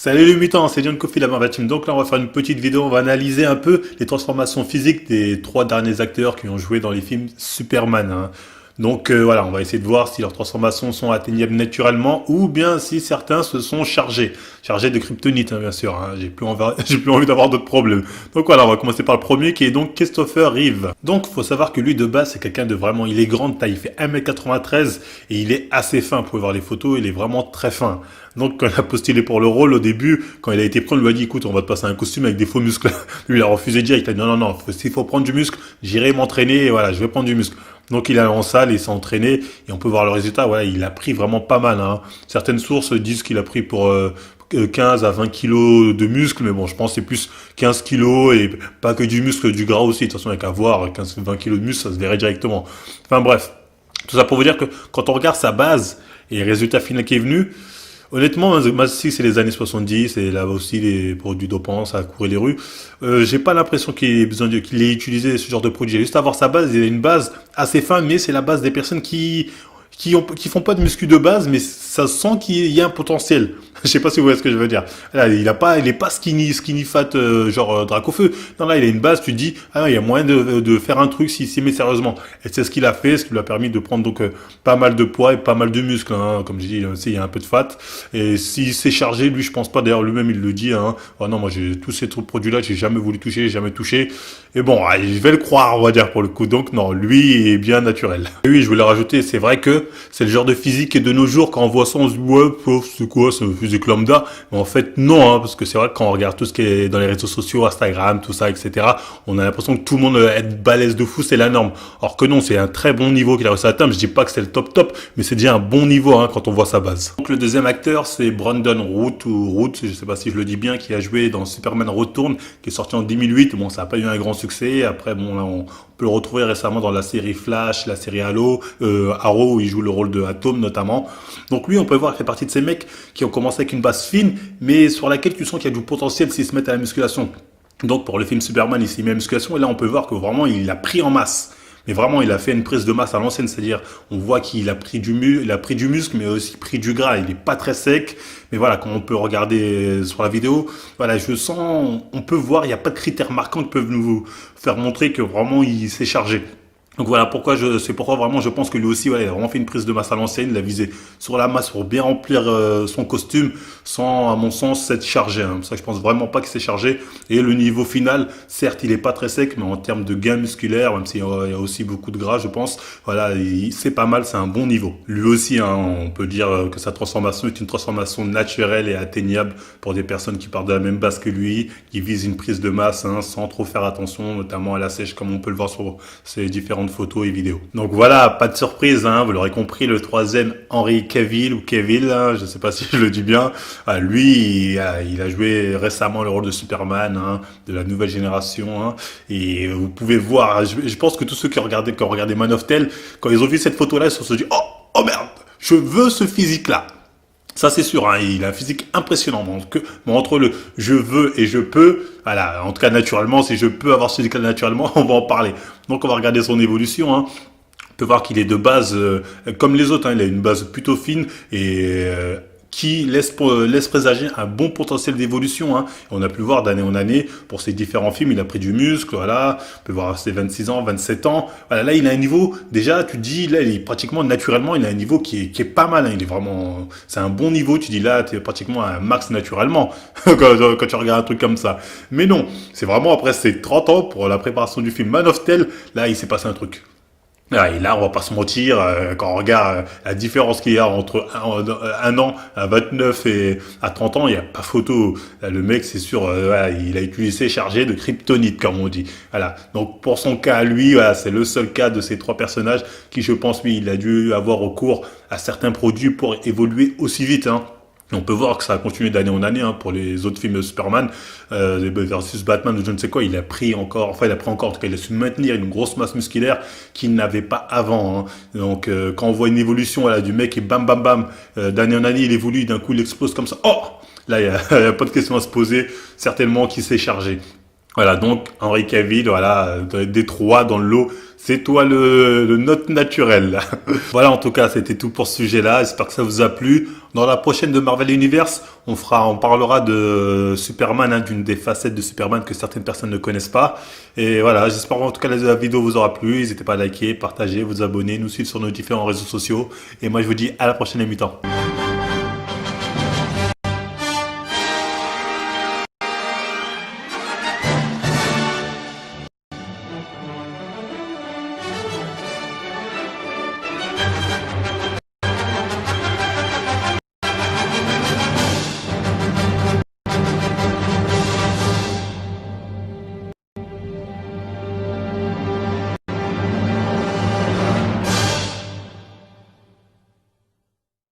Salut les mutants, c'est John Coffey, la Marvel Team. Donc là, on va faire une petite vidéo, on va analyser un peu les transformations physiques des trois derniers acteurs qui ont joué dans les films Superman, hein. Donc voilà, on va essayer de voir si leurs transformations sont atteignables naturellement ou bien si certains se sont chargés de kryptonite, hein, bien sûr, hein. J'ai plus envie d'avoir d'autres problèmes. Donc voilà, on va commencer par le premier qui est donc Christopher Reeve. Donc faut savoir que lui de base c'est quelqu'un de vraiment, il est grande taille, il fait 1m93 et il est assez fin. Vous pouvez voir les photos, il est vraiment très fin. Donc quand il a postulé pour le rôle au début, quand il a été pris, on lui a dit écoute, on va te passer un costume avec des faux muscles. Lui il a refusé direct, il a dit non, s'il faut prendre du muscle, j'irai m'entraîner et voilà, je vais prendre du muscle. Donc il est allé en salle, il s'est entraîné et on peut voir le résultat. Voilà, il a pris vraiment pas mal, hein. Certaines sources disent qu'il a pris pour 15 à 20 kilos de muscle, mais bon, je pense que c'est plus 15 kilos et pas que du muscle, du gras aussi. De toute façon, il n'y a qu'à voir, 15-20 kilos de muscle, ça se verrait directement. Enfin bref, tout ça pour vous dire que quand on regarde sa base et le résultat final qui est venu, honnêtement, moi aussi c'est les années 70 et là aussi les produits dopants, ça a couru les rues. J'ai pas l'impression qu'il ait utilisé ce genre de produit. Il a juste à voir sa base, il a une base assez fine, mais c'est la base des personnes qui font pas de muscu de base, mais ça sent qu'il y a un potentiel. Je sais pas si vous voyez ce que je veux dire. Là, il est pas skinny fat, genre Dracofeu. Non, là, il a une base, tu te dis, ah, il y a moyen de faire un truc s'il s'y met sérieusement. Et c'est ce qu'il a fait, ce qui lui a permis de prendre donc pas mal de poids et pas mal de muscles, hein. Comme je dis, il y a un peu de fat. Et s'il s'est chargé, lui, je pense pas, d'ailleurs, lui-même, il le dit, hein. Oh non, moi, j'ai tous ces produits-là, j'ai jamais voulu toucher, j'ai jamais touché. Et bon, je vais le croire, on va dire, pour le coup. Donc, non, lui est bien naturel. Et oui, je voulais rajouter, c'est vrai que c'est le genre de physique et de nos jours, quand on voit ça, on se dit, ouais, c'est quoi, c'est un physique lambda. Mais en fait, non, hein, parce que c'est vrai que quand on regarde tout ce qui est dans les réseaux sociaux, Instagram, tout ça, etc., on a l'impression que tout le monde est balèze de fou, c'est la norme. Alors que non, c'est un très bon niveau qu'il a réussi à atteindre. Je dis pas que c'est le top, mais c'est déjà un bon niveau, hein, quand on voit sa base. Donc le deuxième acteur, c'est Brandon Routh, je sais pas si je le dis bien, qui a joué dans Superman Return, qui est sorti en 2008. Bon, ça a pas eu un grand succès. Après, bon, là, on peut le retrouver récemment dans la série Flash, la série Arrow, où il joue le rôle de Atom notamment. Donc lui, on peut voir qu'il fait partie de ces mecs qui ont commencé avec une base fine, mais sur laquelle tu sens qu'il y a du potentiel s'ils se mettent à la musculation. Donc pour le film Superman, il s'est mis à la musculation, et là on peut voir que vraiment il a pris en masse. Mais vraiment, il a fait une prise de masse à l'ancienne, c'est-à-dire, on voit qu'il a pris il a pris du muscle, mais aussi pris du gras. Il est pas très sec, mais voilà, quand on peut regarder sur la vidéo, voilà, je sens, on peut voir, il n'y a pas de critères marquants qui peuvent nous faire montrer que vraiment il s'est chargé. Donc voilà c'est pourquoi vraiment je pense que lui aussi, voilà, il a vraiment fait une prise de masse à l'ancienne, il a visé sur la masse pour bien remplir son costume sans, à mon sens, s'être chargé, hein. Ça, je pense vraiment pas qu'il s'est chargé. Et le niveau final, certes, il est pas très sec, mais en termes de gain musculaire, même s'il y a aussi beaucoup de gras, je pense, voilà, c'est pas mal, c'est un bon niveau. Lui aussi, hein, on peut dire que sa transformation est une transformation naturelle et atteignable pour des personnes qui partent de la même base que lui, qui visent une prise de masse, hein, sans trop faire attention, notamment à la sèche, comme on peut le voir sur ces différentes photos et vidéos. Donc voilà, pas de surprise, hein, vous l'aurez compris, le troisième, Henry Cavill ou Cavill, hein, je sais pas si je le dis bien. Lui, il a joué récemment le rôle de Superman, hein, de la nouvelle génération, hein, et vous pouvez voir, je pense que tous ceux qui ont regardé Man of Steel, quand ils ont vu cette photo-là, ils se sont dit oh merde, je veux ce physique-là. Ça c'est sûr, hein, il a un physique impressionnant. Donc, bon, entre le je veux et je peux, voilà, en tout cas naturellement, si je peux avoir ce physique-là naturellement, on va en parler. Donc on va regarder son évolution, hein. On peut voir qu'il est de base, comme les autres, hein, il a une base plutôt fine et qui laisse présager un bon potentiel d'évolution, hein. On a pu le voir d'année en année pour ses différents films, il a pris du muscle, voilà. On peut voir ses 26 ans, 27 ans. Voilà, là il a un niveau, déjà tu te dis, là il est pratiquement naturellement, il a un niveau qui est pas mal, hein. Il est vraiment, c'est un bon niveau, tu dis là tu es pratiquement à un max naturellement quand tu regardes un truc comme ça. Mais non, c'est vraiment après ces 30 ans pour la préparation du film Man of Steel, là il s'est passé un truc. Ah, et là, on va pas se mentir, quand on regarde la différence qu'il y a entre un an à 29 et à 30 ans, il n'y a pas photo. Là, le mec, c'est sûr, voilà, il a utilisé chargé de kryptonite, comme on dit. Voilà. Donc, pour son cas à lui, voilà, c'est le seul cas de ces trois personnages qui, je pense, lui, il a dû avoir recours à certains produits pour évoluer aussi vite, hein. Et on peut voir que ça a continué d'année en année, hein, pour les autres films de Superman versus Batman ou je ne sais quoi. Il a pris encore, en tout cas, il a su maintenir une grosse masse musculaire qu'il n'avait pas avant, hein. Donc quand on voit une évolution, voilà, du mec et bam bam bam, d'année en année il évolue, d'un coup il explose comme ça. Oh, là il y a pas de question à se poser, certainement qu'il s'est chargé. Voilà, donc Henry Cavill, voilà, des trois dans le lot, C'est toi le note naturel. Voilà, en tout cas, c'était tout pour ce sujet-là. J'espère que ça vous a plu. Dans la prochaine de Marvel Universe, on parlera de Superman, hein, d'une des facettes de Superman que certaines personnes ne connaissent pas. Et voilà, j'espère en tout cas que la vidéo vous aura plu. N'hésitez pas à liker, partager, vous abonner, nous suivre sur nos différents réseaux sociaux. Et moi, je vous dis à la prochaine émission.